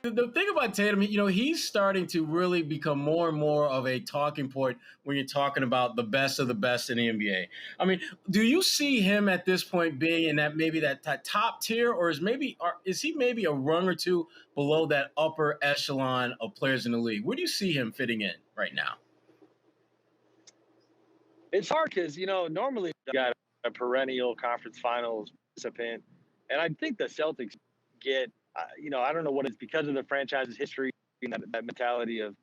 The thing about Tatum, he's starting to really become more and more of a talking point when you're talking about the best of the best in the NBA. I mean, do you see him at this point being in that top tier, or is he maybe a rung or two below that upper echelon of players in the league? Where do you see him fitting in right now? It's hard because, normally you got a perennial conference finals participant. And I think the Celtics get, I don't know what it's because of the franchise's history and that mentality of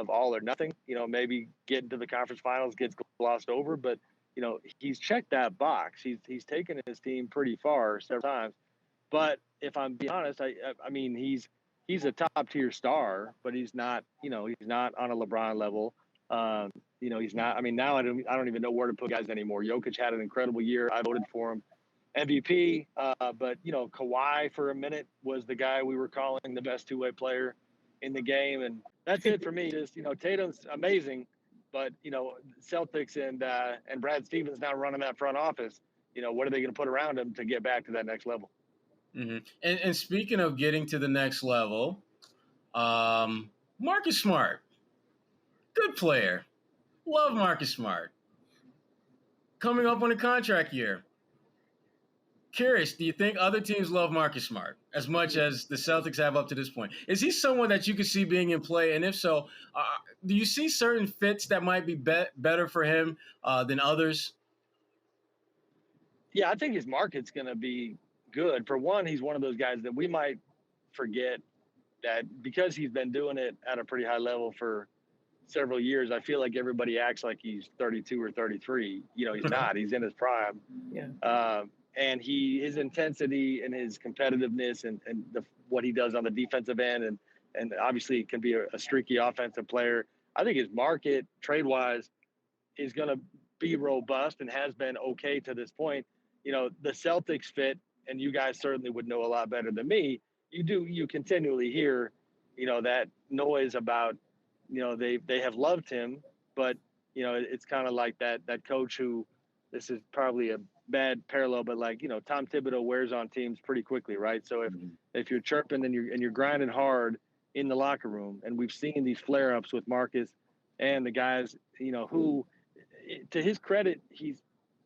all or nothing. Maybe getting to the conference finals gets glossed over. But, he's checked that box. He's taken his team pretty far several times. But if I'm being honest, I mean, he's a top tier star, but he's not, he's not on a LeBron level. He's not. I mean, now I don't even know where to put guys anymore. Jokic had an incredible year. I voted for him MVP. But Kawhi for a minute was the guy we were calling the best two-way player in the game, and that's it for me. Just Tatum's amazing, but Celtics and Brad Stevens now running that front office. What are they going to put around him to get back to that next level? Mm-hmm. And speaking of getting to the next level, Marcus Smart, good player. Love Marcus Smart. Coming up on a contract year. Curious, do you think other teams love Marcus Smart as much as the Celtics have up to this point? Is he someone that you could see being in play? And if so, do you see certain fits that might be better for him than others? Yeah, I think his market's going to be good. For one, he's one of those guys that we might forget that because he's been doing it at a pretty high level for several years. I feel like everybody acts like he's 32 or 33. He's not. He's in his prime. Yeah. And his intensity and his competitiveness and what he does on the defensive end and obviously can be a streaky offensive player. I think his market trade-wise is going to be robust and has been okay to this point. The Celtics fit, and you guys certainly would know a lot better than me. You continually hear, that noise about, they have loved him, but it's kind of like that coach who, this is probably a bad parallel, but like Tom Thibodeau wears on teams pretty quickly, right? So if you're chirping and you're grinding hard in the locker room, and we've seen these flare-ups with Marcus and the guys, who, to his credit, he's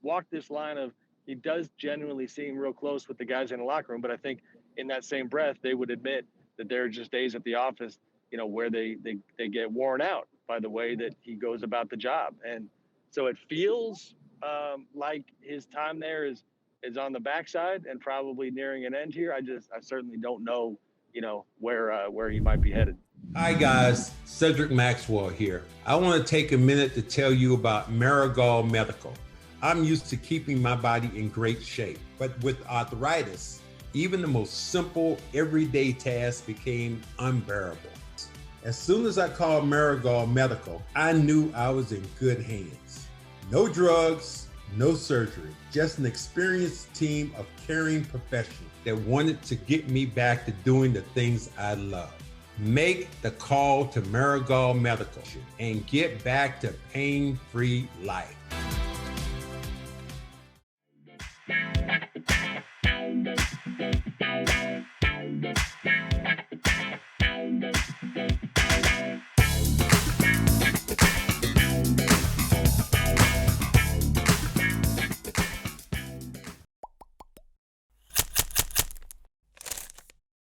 walked this line of he does genuinely seem real close with the guys in the locker room, but I think in that same breath they would admit that there are just days at the office where they get worn out by the way that he goes about the job. And so it feels like his time there is on the backside and probably nearing an end here. I certainly don't know, where he might be headed. Hi guys, Cedric Maxwell here. I want to take a minute to tell you about Marigold Medical. I'm used to keeping my body in great shape, but with arthritis, even the most simple everyday tasks became unbearable. As soon as I called Marigold Medical, I knew I was in good hands. No drugs, no surgery, just an experienced team of caring professionals that wanted to get me back to doing the things I love. Make the call to Marigold Medical and get back to pain-free life.